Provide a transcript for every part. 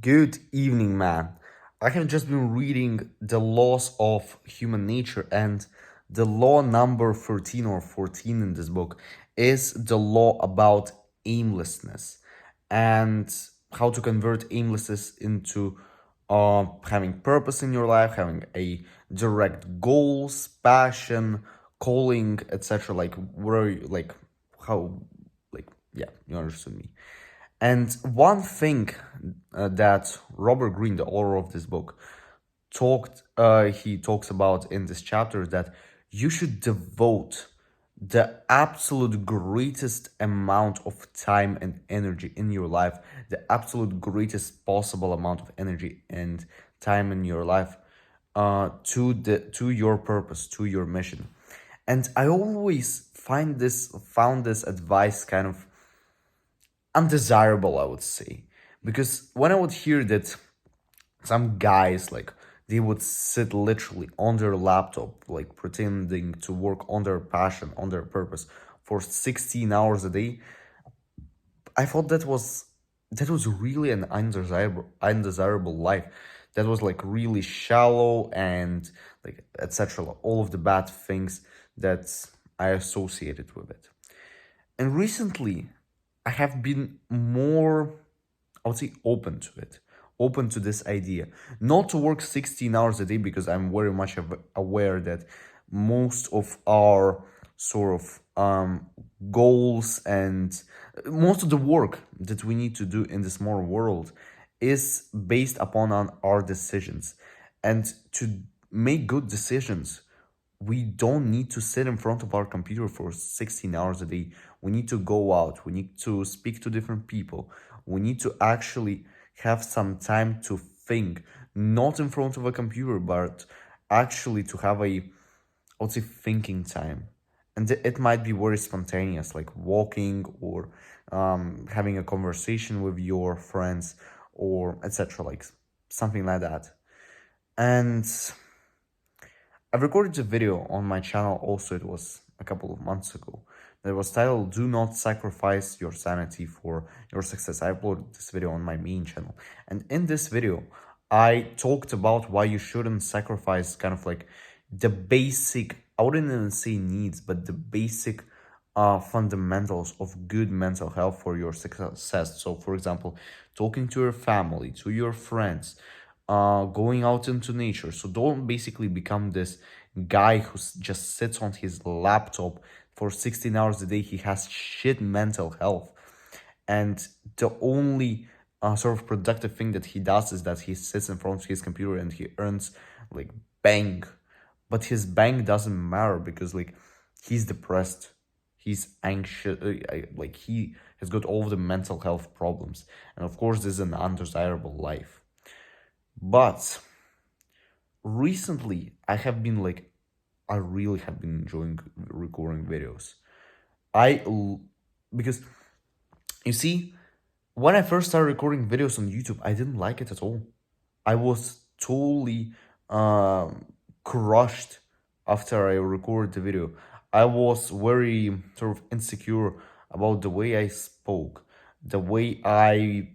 Good evening, man. I have just been reading The Laws of Human Nature, and the law number 13 or 14 in this book is the law about aimlessness and how to convert aimlessness into having purpose in your life, having a direct goals, passion, calling, etc. Like, where, like, how, like, yeah, you understood me. And one thing that Robert Greene, the author of this book, he talks about in this chapter that you should devote the absolute greatest amount of time and energy in your life, the absolute greatest possible amount of energy and time in your life, to your purpose, to your mission. And I always found this advice kind of undesirable, I would say, because when I would hear that some guys like they would sit literally on their laptop, like pretending to work on their passion, on their purpose for 16 hours a day, I thought that was really an undesirable life. That was like really shallow and like etc. All of the bad things that I associated with it. And recently, I have been more, I would say, open to it, open to this idea. Not to work 16 hours a day because I'm very much aware that most of our sort of goals and most of the work that we need to do in this modern world is based upon our decisions. And to make good decisions, we don't need to sit in front of our computer for 16 hours a day. We need to go out. We need to speak to different people. We need to actually have some time to think, not in front of a computer, but actually to have a, I would say, thinking time. And it might be very spontaneous, like walking or having a conversation with your friends or etc. Like something like that. And I've recorded a video on my channel also, it was a couple of months ago, that was titled Do Not Sacrifice Your Sanity for Your Success. I uploaded this video on my main channel. And in this video, I talked about why you shouldn't sacrifice kind of like the basic, I wouldn't even say needs, but the basic fundamentals of good mental health for your success. So, for example, talking to your family, to your friends, going out into nature. So don't basically become this guy who just sits on his laptop for 16 hours a day. He has shit mental health. And the only sort of productive thing that he does is that he sits in front of his computer and he earns like bang. But his bang doesn't matter because like he's depressed, he's anxious, like he has got all of the mental health problems. And of course, this is an undesirable life. But recently, I really have been enjoying recording videos. Because you see, when I first started recording videos on YouTube, I didn't like it at all. I was totally crushed after I recorded the video. I was very sort of insecure about the way I spoke, the way I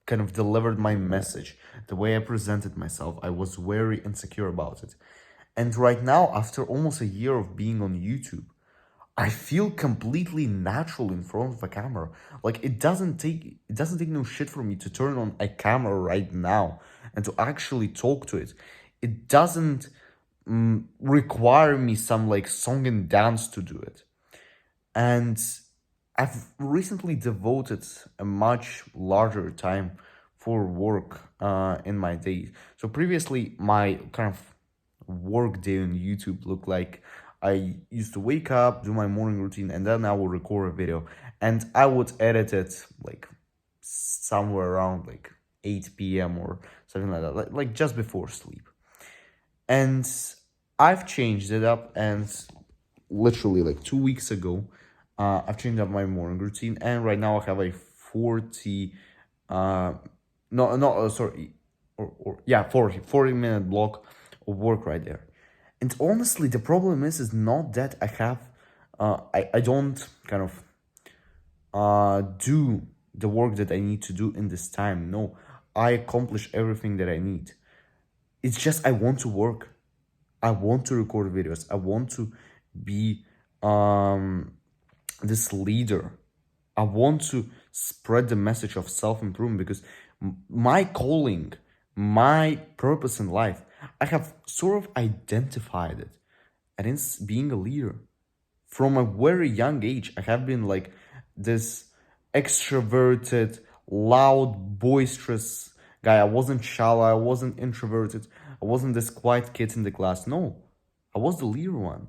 kind of delivered my message, the way I presented myself. I was very insecure about it. And right now, after almost a year of being on YouTube, I feel completely natural in front of a camera. Like it doesn't take no shit for me to turn on a camera right now and to actually talk to it. It doesn't require me some like song and dance to do it. And I've recently devoted a much larger time for work in my days. So previously, my kind of work day on YouTube looked like I used to wake up, do my morning routine, and then I would record a video, and I would edit it like somewhere around like 8 p.m. or something like that, like just before sleep. And I've changed it up, and literally like 2 weeks ago, I've changed up my morning routine, and right now I have a 40, uh, no, no, sorry, or yeah, 40 minute block of work right there. And honestly, the problem is not that I don't kind of do the work that I need to do in this time. No, I accomplish everything that I need. It's just I want to work. I want to record videos. I want to be um this leader. I want to spread the message of self-improvement because my calling, my purpose in life, I have sort of identified it. And it's being a leader. From a very young age, I have been like this extroverted, loud, boisterous guy. I wasn't shallow, I wasn't introverted, I wasn't this quiet kid in the class. No, I was the leader one.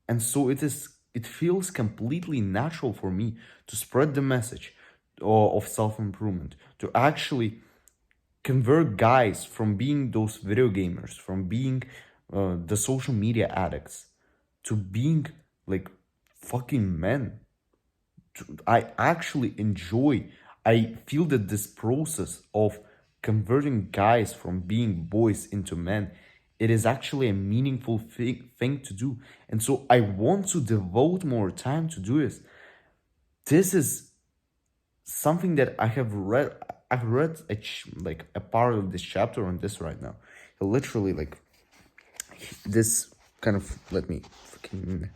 And so it feels completely natural for me to spread the message of self-improvement, to actually convert guys from being those video gamers, from being the social media addicts, to being like fucking men. I actually enjoy, I feel that this process of converting guys from being boys into men, it is actually a meaningful thing to do. And so I want to devote more time to do this. This is something that I have read. I've read like a part of this chapter on this right now. Literally, like this kind of, let me fucking,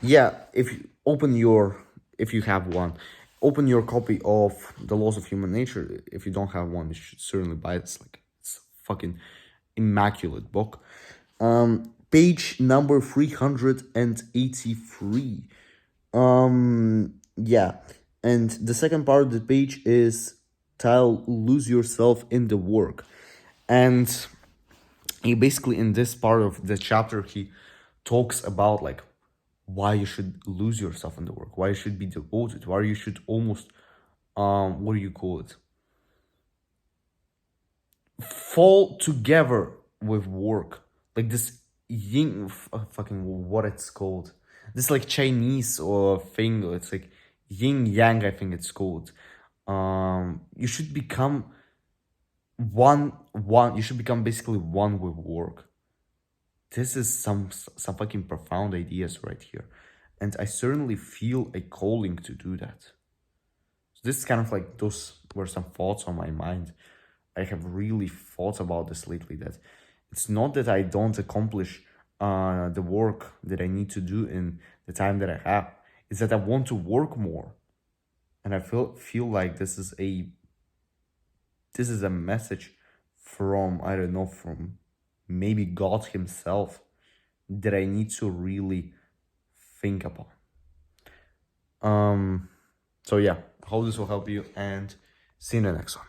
yeah, if you open your, if you have one, open your copy of The Laws of Human Nature. If you don't have one, you should certainly buy it. It's like, it's a fucking immaculate book. Page number 383. Yeah. And the second part of the page is titled Lose Yourself in the Work. And he basically, in this part of the chapter, he talks about like why you should lose yourself in the work, why you should be devoted, why you should almost what do you call it, fall together with work, like this yin fucking what it's called, this like Chinese or thing, it's like yin yang, I think it's called. You should become one, you should become basically one with work. This is some fucking profound ideas right here, and I certainly feel a calling to do that. So this is kind of like, those were some thoughts on my mind. I have really thought about this lately, that it's not that I don't accomplish the work that I need to do in the time that I have. It's that I want to work more, and I feel like this is a message from, I don't know, from maybe God Himself, that I need to really think about. So yeah, hope this will help you, and see you in the next one.